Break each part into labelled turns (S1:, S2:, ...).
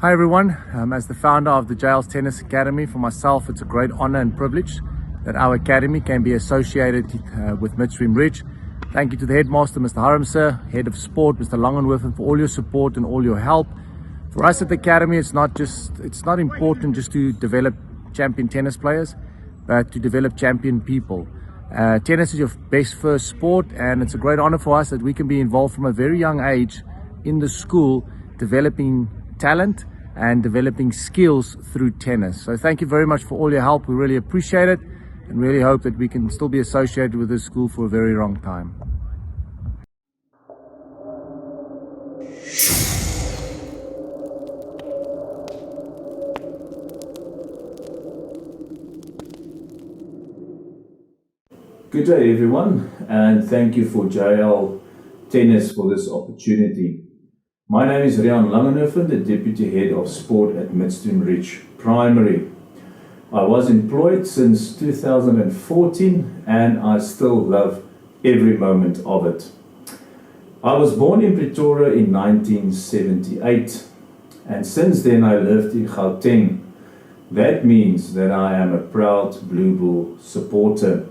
S1: Hi everyone, as the founder of the Jails Tennis Academy, for myself it's a great honor and privilege that our academy can be associated with Midstream Ridge. Thank you to the headmaster, Mr. Aramsa, head of sport, Mr. Langenerfen, for all your support and all your help. For us at the academy, it's not important just to develop champion tennis players, but to develop champion people. Tennis is your best first sport, and it's a great honor for us that we can be involved from a very young age in the school, developing talent and developing skills through tennis. So thank you very much for all your help. We really appreciate it and really hope that we can still be associated with this school for a very long time.
S2: Good day everyone, and thank you for JL Tennis for this opportunity. My name is Vernon Langenerfen, the Deputy Head of Sport at Midstream Ridge Primary. I was employed since 2014 and I still love every moment of it. I was born in Pretoria in 1978 and since then I lived in Gauteng. That means that I am a proud Blue Bull supporter.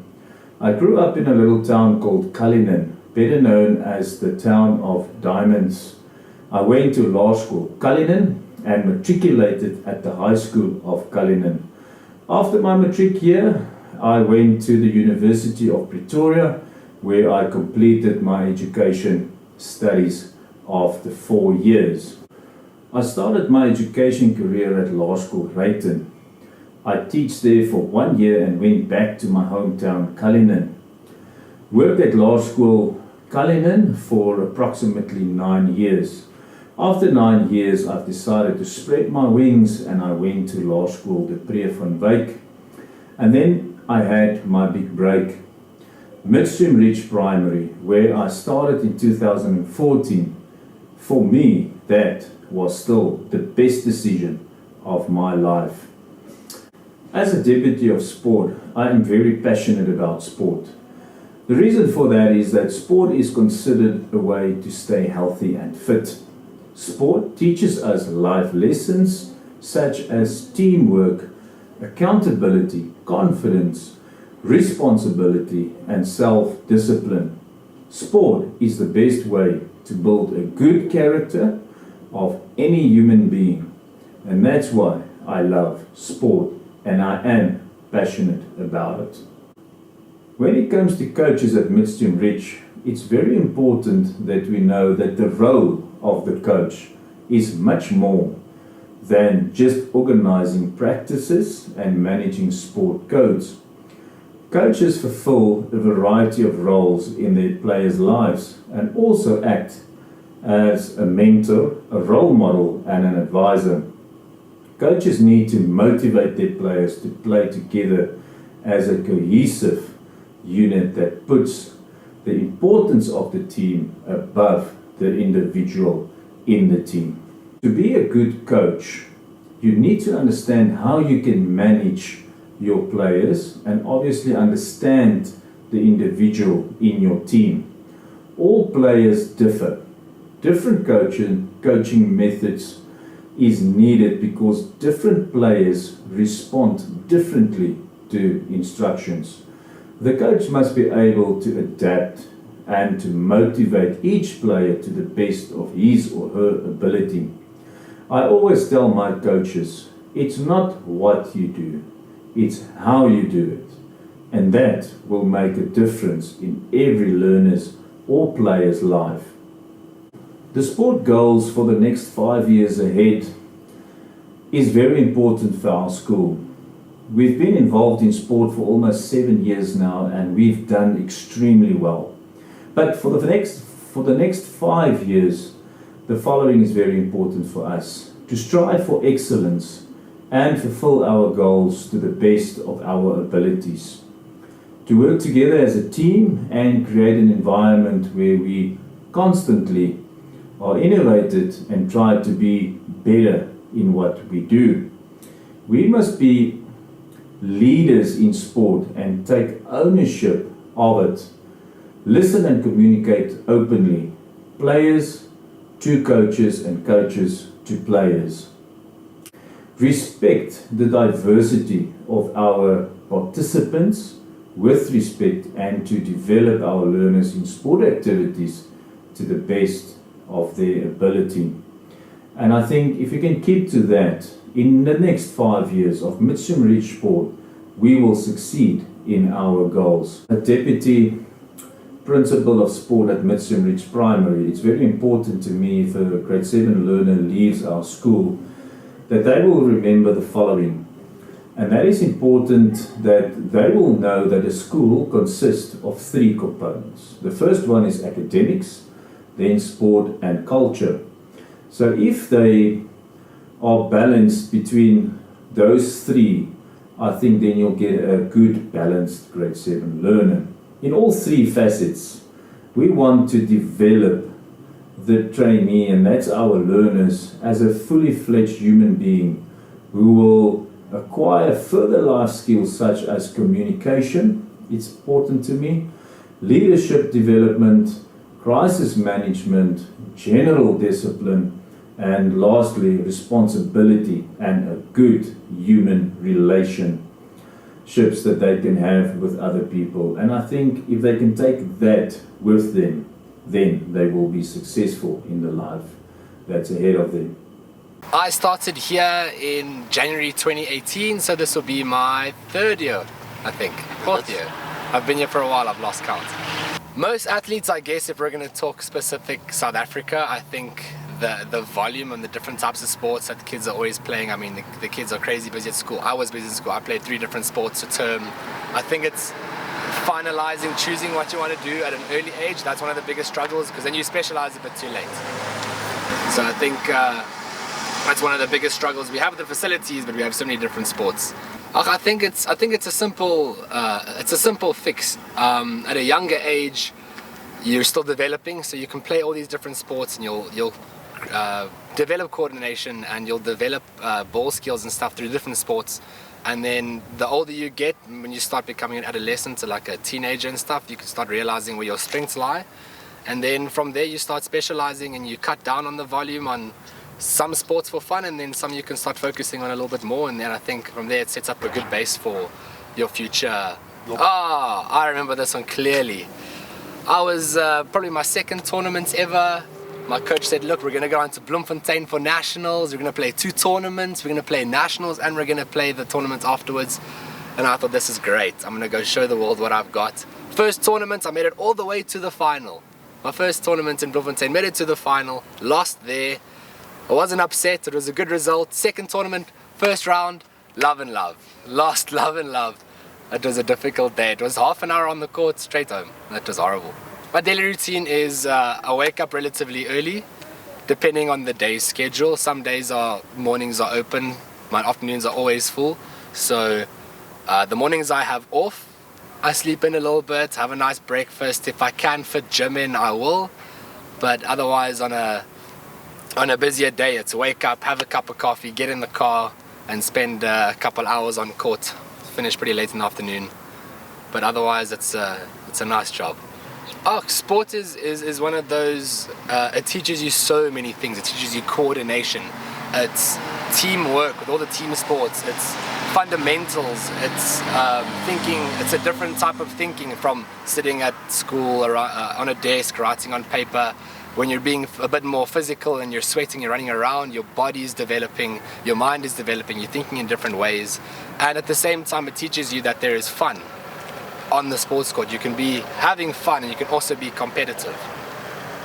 S2: I grew up in a little town called Cullinan, better known as the town of diamonds. I went to law school Cullinan and matriculated at the high school of Cullinan. After my matric year, I went to the University of Pretoria, where I completed my education studies after 4 years. I started my education career at law school Reyton. I teach there for 1 year and went back to my hometown Cullinan. Worked at law school Cullinan for approximately 9 years. After 9 years, I've decided to spread my wings and I went to law school De Pre van Wyk. And then I had my big break. Midstream Ridge Primary, where I started in 2014. For me, that was still the best decision of my life. As a Deputy of Sport, I am very passionate about sport. The reason for that is that sport is considered a way to stay healthy and fit. Sport teaches us life lessons such as teamwork, accountability, confidence, responsibility, and self-discipline. Sport is the best way to build a good character of any human being, and that's why I love sport and I am passionate about it. When it comes to coaches at Midstream Ridge, it's very important that we know that the role of the coach is much more than just organizing practices and managing sport codes. Coaches fulfill a variety of roles in their players' lives and also act as a mentor, a role model, and an advisor. Coaches need to motivate their players to play together as a cohesive unit that puts the importance of the team above the individual in the team. To be a good coach, you need to understand how you can manage your players and obviously understand the individual in your team. All players differ. Different coaching methods is needed because different players respond differently to instructions. The coach must be able to adapt and to motivate each player to the best of his or her ability. I always tell my coaches, it's not what you do, it's how you do it. And that will make a difference in every learner's or player's life. The sport goals for the next 5 years ahead is very important for our school. We've been involved in sport for almost 7 years now and we've done extremely well. But for the next 5 years, the following is very important for us: to strive for excellence and fulfill our goals to the best of our abilities. To work together as a team and create an environment where we constantly are innovated and try to be better in what we do. We must be leaders in sport and take ownership of it. Listen and communicate openly. Players to coaches and coaches to players. respect the diversity of our participants with respect, and to develop our learners in sport activities to the best of their ability. And I think if we can keep to that, in the next 5 years of Midstream Ridge Sport, we will succeed in our goals. A deputy principal of sport at Midstream Ridge Primary, it's very important to me if a grade 7 learner leaves our school that they will remember the following. And that is important, that they will know that a school consists of 3 components. The first one is academics, then sport and culture. So if they are balanced between those 3, I think then you'll get a good balanced grade 7 learner. In all 3 facets, we want to develop the trainee, and that's our learners, as a fully fledged human being who will acquire further life skills such as communication, it's important to me, leadership development, crisis management, general discipline, and lastly, responsibility and a good human relationships that they can have with other people. And I think if they can take that with them, then they will be successful in the life that's ahead of them.
S3: I started here in January 2018, so this will be my 3rd year, I think, 4th year. I've been here for a while, I've lost count. Most athletes, I guess, if we're going to talk specific South Africa, I think the volume and the different types of sports that the kids are always playing, I mean, the kids are crazy busy at school. I was busy at school, I played 3 different sports a term. I think it's finalizing, choosing what you want to do at an early age. That's one of the biggest struggles, because then you specialize a bit too late. So I think that's one of the biggest struggles we have with the facilities, but we have so many different sports. I think it's a simple fix. At a younger age, you're still developing, so you can play all these different sports, and you'll develop coordination, and you'll develop ball skills and stuff through different sports. And then the older you get, when you start becoming an adolescent or like a teenager and stuff, you can start realizing where your strengths lie. And then from there you start specializing, and you cut down on the volume on some sports for fun, and then some you can start focusing on a little bit more. And then I think from there it sets up a good base for your future. I remember this one clearly. I was probably my 2nd tournament ever. My coach said, look, we're going to go on to Bloemfontein for nationals, we're going to play 2 tournaments, we're going to play nationals, and we're going to play the tournament afterwards. And I thought, this is great, I'm going to go show the world what I've got. First tournament, I made it all the way to the final. My first tournament in Bloemfontein, made it to the final, lost there. I wasn't upset, it was a good result. 2nd tournament, 1st round, love and love. Lost, love and love. It was a difficult day. It was half an hour on the court, straight home. That was horrible. My daily routine is I wake up relatively early, depending on the day's schedule. Some days mornings are open, my afternoons are always full. So the mornings I have off, I sleep in a little bit, have a nice breakfast. If I can fit gym in, I will. But otherwise, on a busier day, it's wake up, have a cup of coffee, get in the car, and spend a couple hours on court. Finish pretty late in the afternoon. But otherwise, it's a nice job. Sport is one of those, it teaches you so many things. It teaches you coordination, it's teamwork with all the team sports, it's fundamentals, it's thinking, it's a different type of thinking from sitting at school or on a desk writing on paper. When you're being a bit more physical and you're sweating, you're running around, your body is developing, your mind is developing, you're thinking in different ways. And at the same time, it teaches you that there is fun on the sports court. You can be having fun, and you can also be competitive.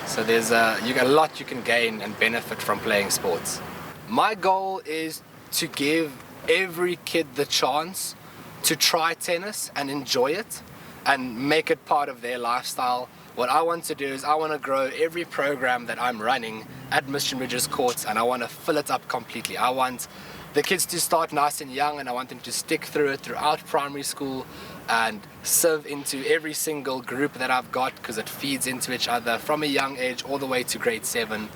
S3: So you got a lot you can gain and benefit from playing sports. My goal is to give every kid the chance to try tennis and enjoy it and make it part of their lifestyle. What I want to do is I want to grow every program that I'm running at Midstream Ridge's courts, and I want to fill it up completely. I want the kids to start nice and young, and I want them to stick through it throughout primary school and serve into every single group that I've got, because it feeds into each other from a young age all the way to grade 7.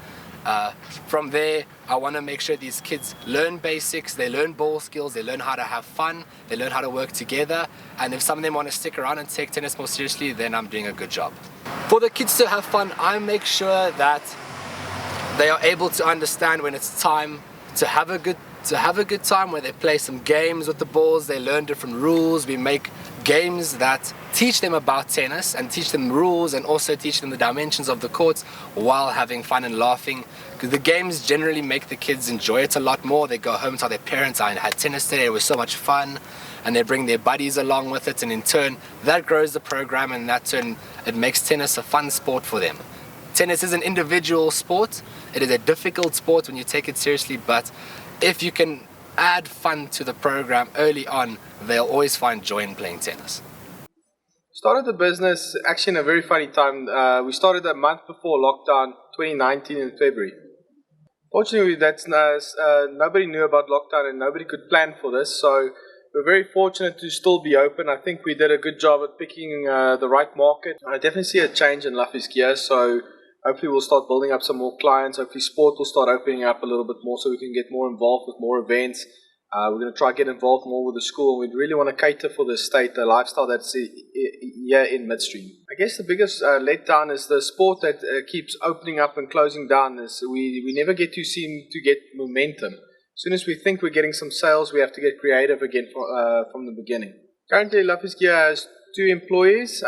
S3: From there, I want to make sure these kids learn basics, they learn ball skills, they learn how to have fun, they learn how to work together, and if some of them want to stick around and take tennis more seriously, then I'm doing a good job. For the kids to have fun, I make sure that they are able to understand when it's time to have a good to have a good time where they play some games with the balls, they learn different rules. We make games that teach them about tennis and teach them rules and also teach them the dimensions of the courts while having fun and laughing. Because the games generally make the kids enjoy it a lot more. They go home, tell their parents, I had tennis today, it was so much fun. And they bring their buddies along with it, and in turn, that grows the program, and in that turn, it makes tennis a fun sport for them. Tennis is an individual sport. It is a difficult sport when you take it seriously, but if you can add fun to the program early on, they'll always find joy in playing tennis.
S4: Started the business actually in a very funny time. We started a month before lockdown, 2019 in February. Fortunately, nobody knew about lockdown and nobody could plan for this, so we're very fortunate to still be open. I think we did a good job at picking the right market. I definitely see a change in Lafayette, so hopefully we'll start building up some more clients. Hopefully sport will start opening up a little bit more so we can get more involved with more events. We're going to try to get involved more with the school. We really want to cater for the state, the lifestyle that's here in Midstream. I guess the biggest letdown is the sport that keeps opening up and closing down. We never get to seem to get momentum. As soon as we think we're getting some sales, we have to get creative again from the beginning. Currently, Lafayette has 2 employees,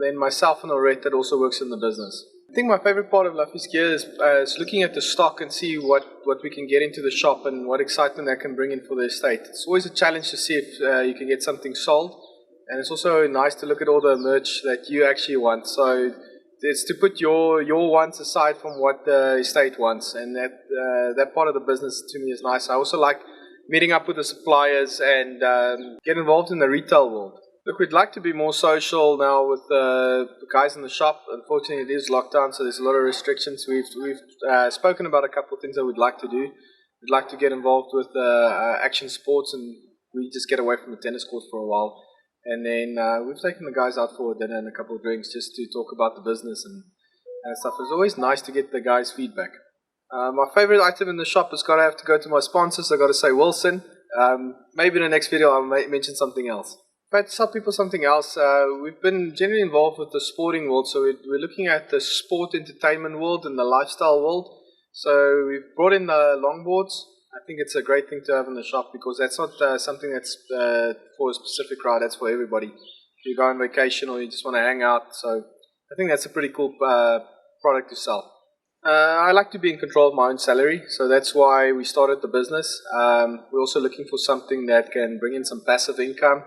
S4: then myself and Aurette that also works in the business. I think my favorite part of Lafayette is looking at the stock and see what we can get into the shop and what excitement that can bring in for the estate. It's always a challenge to see if you can get something sold, and it's also nice to look at all the merch that you actually want. So it's to put your wants aside from what the estate wants, and that part of the business to me is nice. I also like meeting up with the suppliers and get involved in the retail world. Look, we'd like to be more social now with the guys in the shop. Unfortunately, it is lockdown, so there's a lot of restrictions. We've spoken about a couple of things that we'd like to do. We'd like to get involved with action sports, and we just get away from the tennis court for a while. And then we've taken the guys out for dinner and a couple of drinks just to talk about the business and stuff. It's always nice to get the guys' feedback. My favorite item in the shop has got to have to go to my sponsors. I've got to say Wilson. Maybe in the next video I'll mention something else. But to tell people something else, we've been generally involved with the sporting world, so we're looking at the sport entertainment world and the lifestyle world. So we've brought in the longboards. I think it's a great thing to have in the shop because that's not something that's for a specific crowd, that's for everybody. If you go on vacation or you just want to hang out, so I think that's a pretty cool product to sell. I like to be in control of my own salary, so that's why we started the business. We're also looking for something that can bring in some passive income.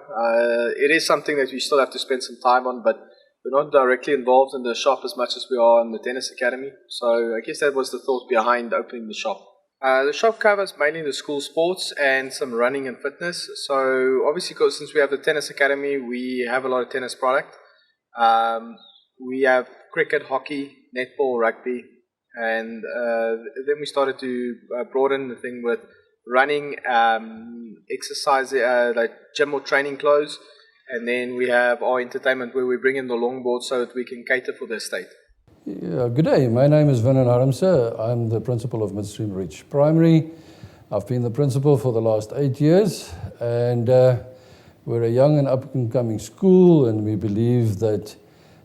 S4: It is something that we still have to spend some time on, but we're not directly involved in the shop as much as we are in the tennis academy. So I guess that was the thought behind opening the shop. The shop covers mainly the school sports and some running and fitness. So obviously, since we have the tennis academy, we have a lot of tennis product. We have cricket, hockey, netball, rugby. And then we started to broaden the thing with running, exercise, like gym or training clothes. And then we have our entertainment where we bring in the longboard so that we can cater for the estate.
S5: Yeah, good day. My name is Vernon Aramsa. I'm the principal of Midstream Ridge Primary. I've been the principal for the last 8 years. And we're a young and up-and-coming school, and we believe that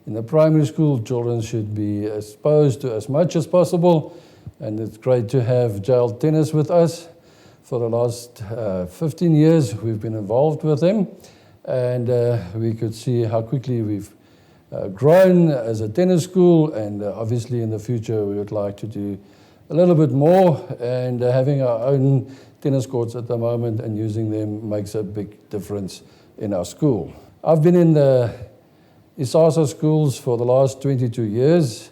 S5: in the primary school, children should be exposed to as much as possible, and it's great to have JL Tennis with us. For the last 15 years, we've been involved with them, and we could see how quickly we've grown as a tennis school, and obviously in the future we would like to do a little bit more, and having our own tennis courts at the moment and using them makes a big difference in our school. I've been in the ISASA schools for the last 22 years.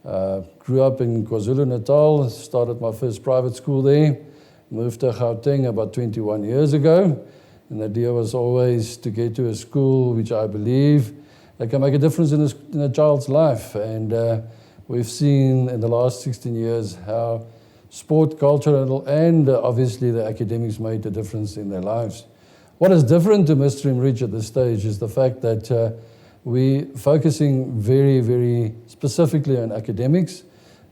S5: Grew up in KwaZulu-Natal, started my first private school there, moved to Gauteng about 21 years ago. And the idea was always to get to a school which I believe that can make a difference in a child's life. And we've seen in the last 16 years how sport, cultural, and obviously the academics made a difference in their lives. What is different to Midstream Ridge at this stage is the fact that we're focusing very, very specifically on academics,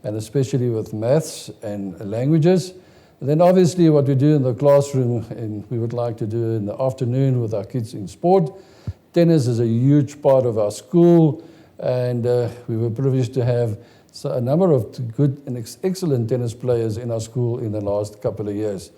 S5: and especially with maths and languages. And then obviously what we do in the classroom, and we would like to do in the afternoon with our kids in sport. Tennis is a huge part of our school, and we were privileged to have a number of good and excellent tennis players in our school in the last couple of years.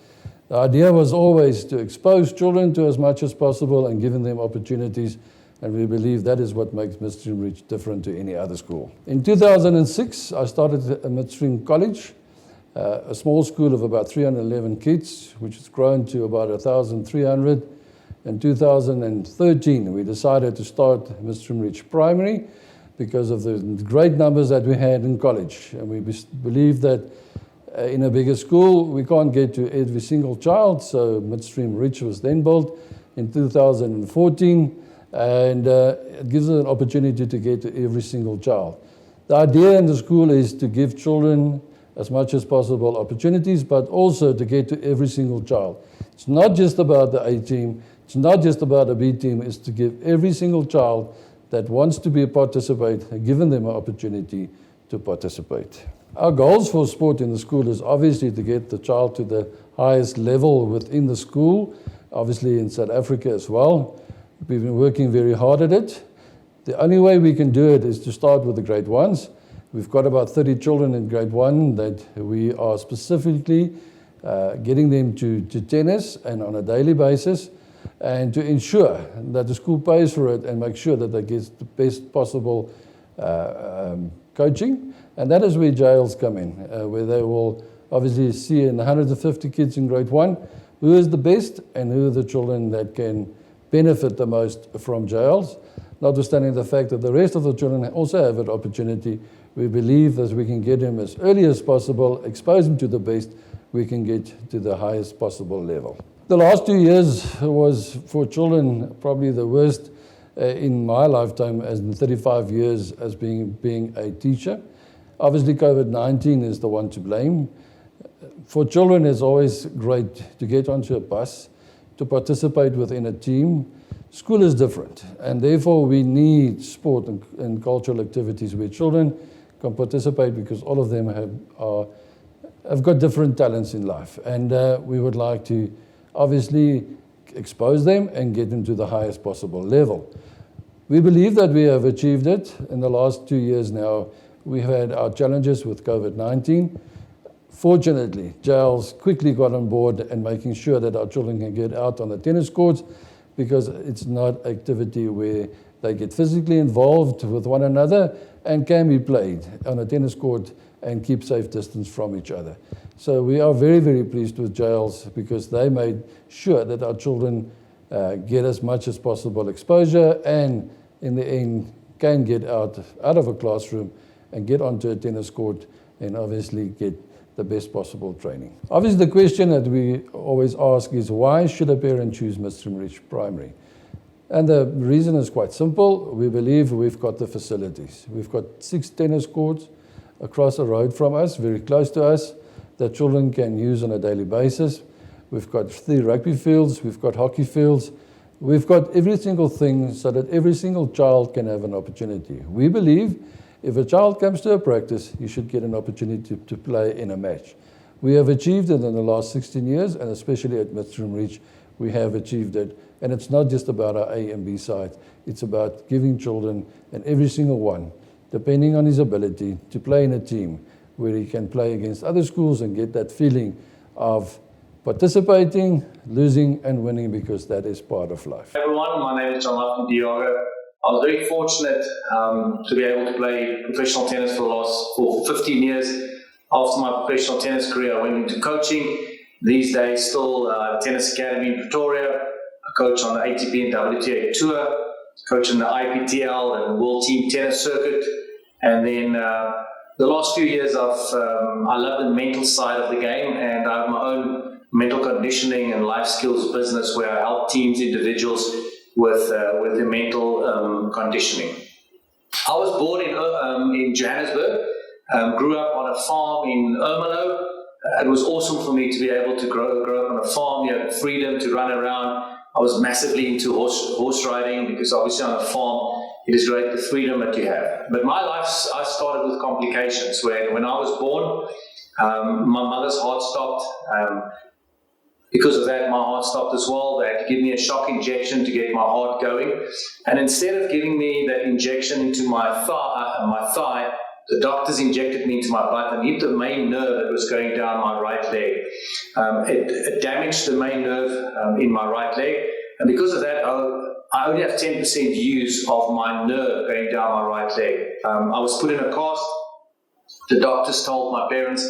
S5: The idea was always to expose children to as much as possible and giving them opportunities, and we believe that is what makes Midstream Ridge different to any other school. In 2006, I started a Midstream College, a small school of about 311 kids, which has grown to about 1,300. In 2013, we decided to start Midstream Ridge Primary because of the great numbers that we had in college. And we believe that in a bigger school, we can't get to every single child, so Midstream Ridge was then built in 2014, and it gives us an opportunity to get to every single child. The idea in the school is to give children as much as possible opportunities, but also to get to every single child. It's not just about the A team, it's not just about a B team, it's to give every single child that wants to be a participant, given them an opportunity to participate. Our goals for sport in the school is obviously to get the child to the highest level within the school, obviously in South Africa as well. We've been working very hard at it. The only way we can do it is to start with the grade ones. We've got about 30 children in grade one that we are specifically getting them to tennis and on a daily basis, and to ensure that the school pays for it and make sure that they get the best possible coaching. And that is where jails come in, where they will obviously see in 150 kids in grade one who is the best and who are the children that can benefit the most from jails. Notwithstanding the fact that the rest of the children also have an opportunity, we believe that we can get them as early as possible, expose them to the best, we can get to the highest possible level. The last 2 years was for children probably the worst in my lifetime, as in 35 years as being a teacher. Obviously, COVID-19 is the one to blame. For children, it's always great to get onto a bus, to participate within a team. School is different, and therefore we need sport and cultural activities where children can participate, because all of them have got different talents in life. And we would like to obviously expose them and get them to the highest possible level. We believe that we have achieved it. In the last 2 years now, we've had our challenges with COVID-19. Fortunately, jails quickly got on board and making sure that our children can get out on the tennis courts, because it's not activity where they get physically involved with one another and can be played on a tennis court and keep safe distance from each other. So we are very, very pleased with jails, because they made sure that our children get as much as possible exposure, and in the end can get out of a classroom and get onto a tennis court and obviously get the best possible training. Obviously, the question that we always ask is, why should a parent choose Midstream Ridge Primary? And the reason is quite simple. We believe we've got the facilities. We've got 6 tennis courts across the road from us, very close to us, that children can use on a daily basis. We've got 3 rugby fields, we've got hockey fields. We've got every single thing so that every single child can have an opportunity. We believe if a child comes to a practice, he should get an opportunity to play in a match. We have achieved it in the last 16 years, and especially at Midstream Ridge, we have achieved it. And it's not just about our A and B side. It's about giving children, and every single one, depending on his ability, to play in a team where he can play against other schools and get that feeling of participating, losing, and winning, because that is part of life.
S6: Hey everyone, my name is Langenerfen. I was very fortunate to be able to play professional tennis for 15 years. After my professional tennis career, I went into coaching. These days, still Tennis Academy in Pretoria. I coach on the ATP and WTA Tour, coach in the IPTL and World Team Tennis Circuit. And then the last few years, I love the mental side of the game, and I have my own mental conditioning and life skills business where I help teams, individuals with their mental conditioning. I was born in Johannesburg, grew up on a farm in Ermelo. It was awesome for me to be able to grow up on a farm. You had freedom to run around. I was massively into horse riding, because obviously on a farm, it is great the freedom that you have. But my life, I started with complications. When I was born, my mother's heart stopped. Because of that, my heart stopped as well. They had to give me a shock injection to get my heart going. And instead of giving me that injection into my thigh, The doctors injected me into my butt and hit the main nerve that was going down my right leg. It damaged the main nerve in my right leg, and because of that, I only have 10% use of my nerve going down my right leg. I was put in a cast. The doctors told my parents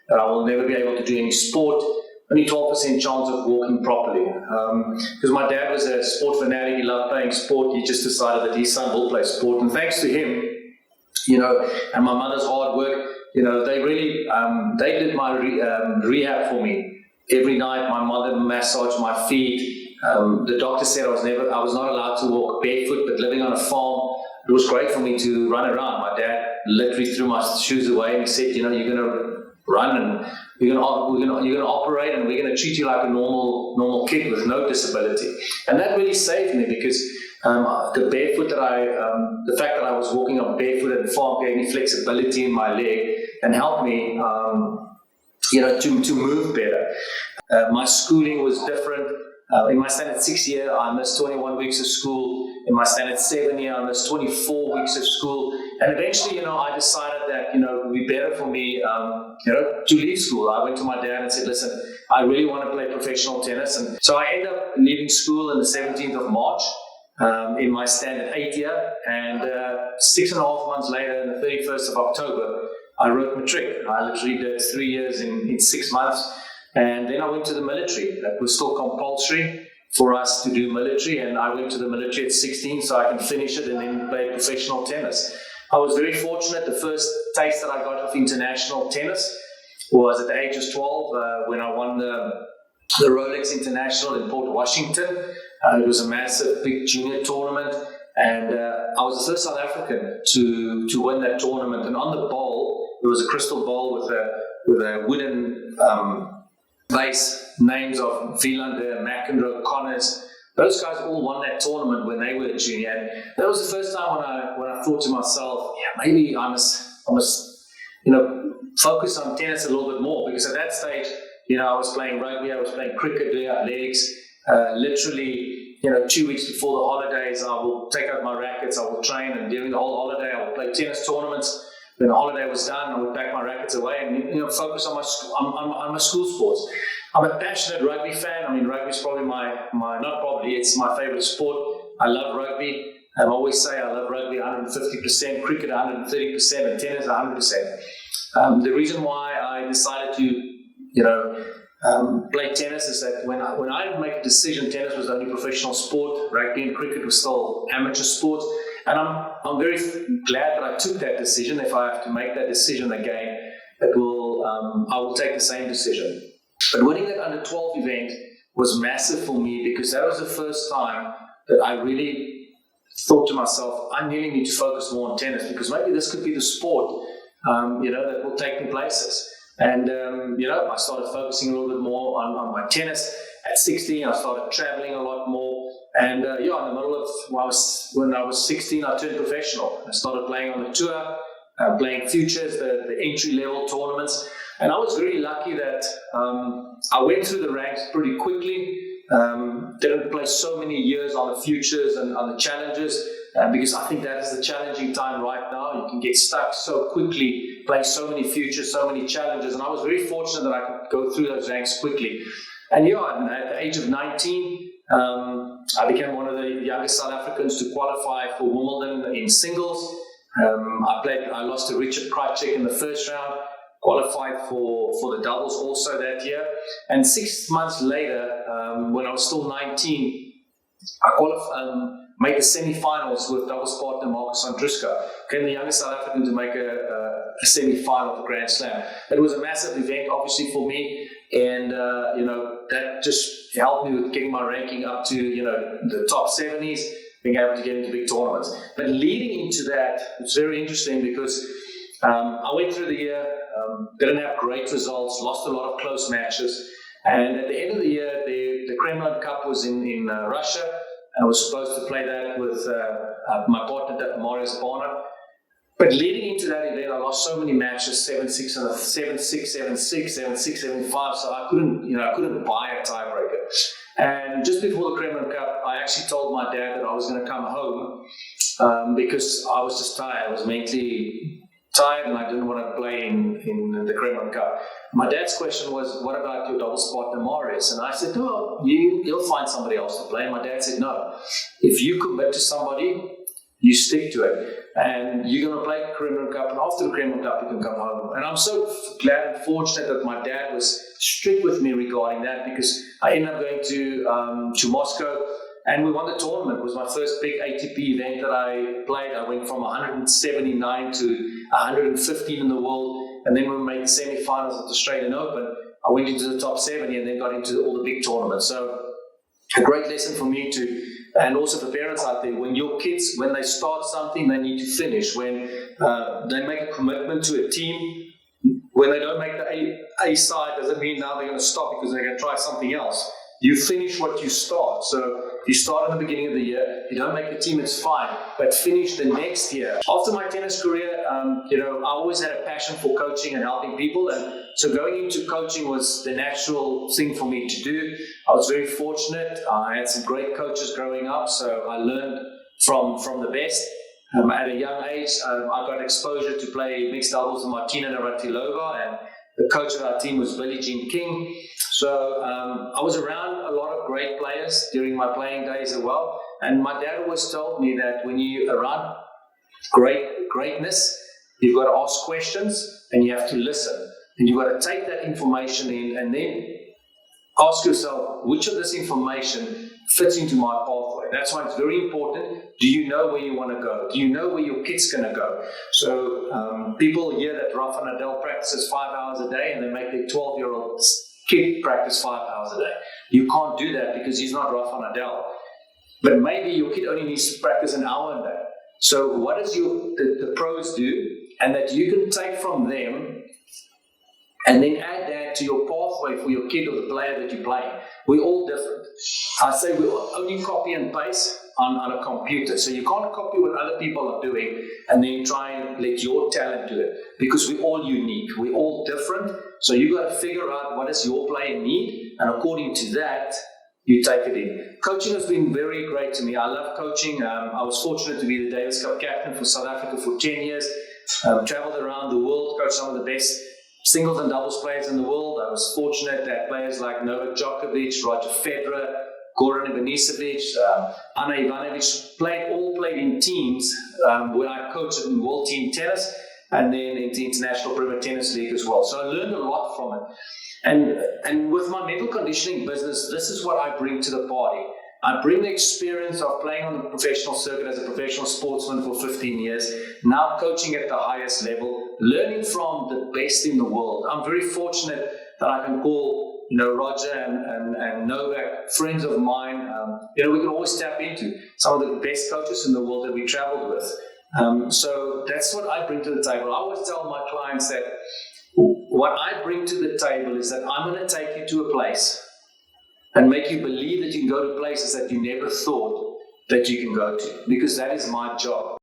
S6: that I will never be able to do any sport. Only 12% chance of walking properly. Because my dad was a sport fanatic, he loved playing sport. He just decided that his son will play sport, and thanks to him, and my mother's hard work, they really, they did my rehab for me. Every night, my mother massaged my feet. The doctor said I was not allowed to walk barefoot, but living on a farm, it was great for me to run around. My dad literally threw my shoes away and he said, you're going to run and you're going to operate and we're going to treat you like a normal kid with no disability. And that really saved me because the fact that I was walking on barefoot at the farm gave me flexibility in my leg and helped me, to move better. My schooling was different. In my standard 6 year, I missed 21 weeks of school. In my standard 7 year, I missed 24 weeks of school. And eventually, I decided that, it would be better for me, to leave school. I went to my dad and said, listen, I really want to play professional tennis. And so I ended up leaving school on the 17th of March in my standard 8 year. And 6.5 months later, on the 31st of October, I wrote matric. I literally did 3 years in 6 months. And then I went to the military. That was still compulsory for us to do military, and I went to the military at 16 so I can finish it and then play professional tennis. I was very fortunate. The first taste that I got of international tennis was at the age of 12 when I won the Rolex International in Port Washington. It was a massive, big junior tournament, and I was the first South African to win that tournament. And on the bowl, there was a crystal bowl with a wooden base, names of Wielander, McEnroe, Connors. Those guys all won that tournament when they were a junior. And that was the first time when I thought to myself, maybe I must focus on tennis a little bit more, because at that stage, I was playing rugby, I was playing cricket, doing athletics. Literally, 2 weeks before the holidays, I will take out my rackets, I will train, and during the whole holiday, I will play tennis tournaments. When the holiday was done, I would pack my rackets away and focus on my school sports. I'm a passionate rugby fan. I mean, rugby is probably it's my favorite sport. I love rugby. I always say I love rugby 150%, cricket 130%, and tennis 100%. The reason why I decided to, play tennis is that when I make a decision, tennis was the only professional sport. Rugby and cricket was still amateur sports. And I'm very glad that I took that decision. If I have to make that decision again, I will take the same decision. But winning that under 12 event was massive for me, because that was the first time that I really thought to myself, I really need to focus more on tennis, because maybe this could be the sport, that will take me places. And, I started focusing a little bit more on my tennis. At 16, I started traveling a lot more. And in the middle of when I was 16, I turned professional. I started playing on the tour, playing futures, the entry-level tournaments. And I was really lucky that I went through the ranks pretty quickly. Didn't play so many years on the futures and on the challenges, because I think that is the challenging time right now. You can get stuck so quickly, play so many futures, so many challenges. And I was very fortunate that I could go through those ranks quickly. And at the age of 19, I became one of the youngest South Africans to qualify for Wimbledon in singles. I lost to Richard Krajcik in the first round, qualified for the doubles also that year. And 6 months later, when I was still 19, I made the semi-finals with doubles partner Marcus Andruska. Became the youngest South African to make a semi-final of Grand Slam. It was a massive event, obviously, for me. And, that just helped me with getting my ranking up to, the top 70s, being able to get into big tournaments. But leading into that, it's very interesting, because I went through the year, didn't have great results, lost a lot of close matches. And at the end of the year, the Kremlin Cup was in Russia, and I was supposed to play that with my partner, Marius Barner. But leading into that event, I lost so many matches, 7-6, 7-6, 7-6, 7-6, 7-5, so I couldn't buy a tiebreaker. And just before the Kremlin Cup, I actually told my dad that I was going to come home because I was just tired. I was mentally tired and I didn't want to play in the Kremlin Cup. My dad's question was, what about your doubles partner Morris? And I said, no, you'll find somebody else to play. And my dad said, no, if you commit to somebody, you stick to it. And you're going to play the Kremlin Cup, and after the Kremlin Cup, you can come home. And I'm so glad and fortunate that my dad was strict with me regarding that, because I ended up going to Moscow, and we won the tournament. It was my first big ATP event that I played. I went from 179 to 115 in the world, and then when we made the semi-finals at the Australian Open, I went into the top 70 and then got into all the big tournaments. So a great lesson for me to, and also for parents out there, when your kids, when they start something, they need to finish. When they make a commitment to a team, when they don't make the A side, doesn't mean now they're going to stop because they're going to try something else. You finish what you start. So if you start in the beginning of the year, you don't make the team, it's fine, but finish the next year. After my tennis career, I always had a passion for coaching and helping people, and so going into coaching was the natural thing for me to do. I was very fortunate. I had some great coaches growing up, so I learned from the best. At a young age, I got exposure to play mixed doubles with Martina Navratilova, and the coach of our team was Billie Jean King. So I was around a lot of great players during my playing days as well. And my dad always told me that when you're around greatness, you've got to ask questions and you have to listen. And you've got to take that information in and then ask yourself, which of this information fits into my pathway? That's why it's very important. Do you know where you want to go? Do you know where your kid's going to go? So people hear that Rafa Nadal practices 5 hours a day and they make their 12-year-old kid practice 5 hours a day. You can't do that because he's not Rafa Nadal. But maybe your kid only needs to practice an hour a day. So what does the pros do? And that you can take from them and then add that to your pathway for your kid or the player that you're playing. We're all different. I say we only copy and paste on a computer. So you can't copy what other people are doing and then try and let your talent do it, because we're all unique. We're all different. So you've got to figure out what does your player need, and according to that, you take it in. Coaching has been very great to me. I love coaching. I was fortunate to be the Davis Cup captain for South Africa for 10 years. Traveled around the world, coached some of the best singles and doubles players in the world. I was fortunate that players like Novak Djokovic, Roger Federer, Goran Ivanisevic, Ana Ivanovic all played in teams where I coached in World Team Tennis and then in the International Premier Tennis League as well. So I learned a lot from it. And with my mental conditioning business, this is what I bring to the party. I bring the experience of playing on the professional circuit as a professional sportsman for 15 years, now coaching at the highest level, learning from the best in the world. I'm very fortunate that I can call Roger and Novak friends of mine. We can always tap into some of the best coaches in the world that we traveled with. So that's what I bring to the table. I always tell my clients that what I bring to the table is that I'm going to take you to a place and make you believe that you can go to places that you never thought that you can go to, because that is my job.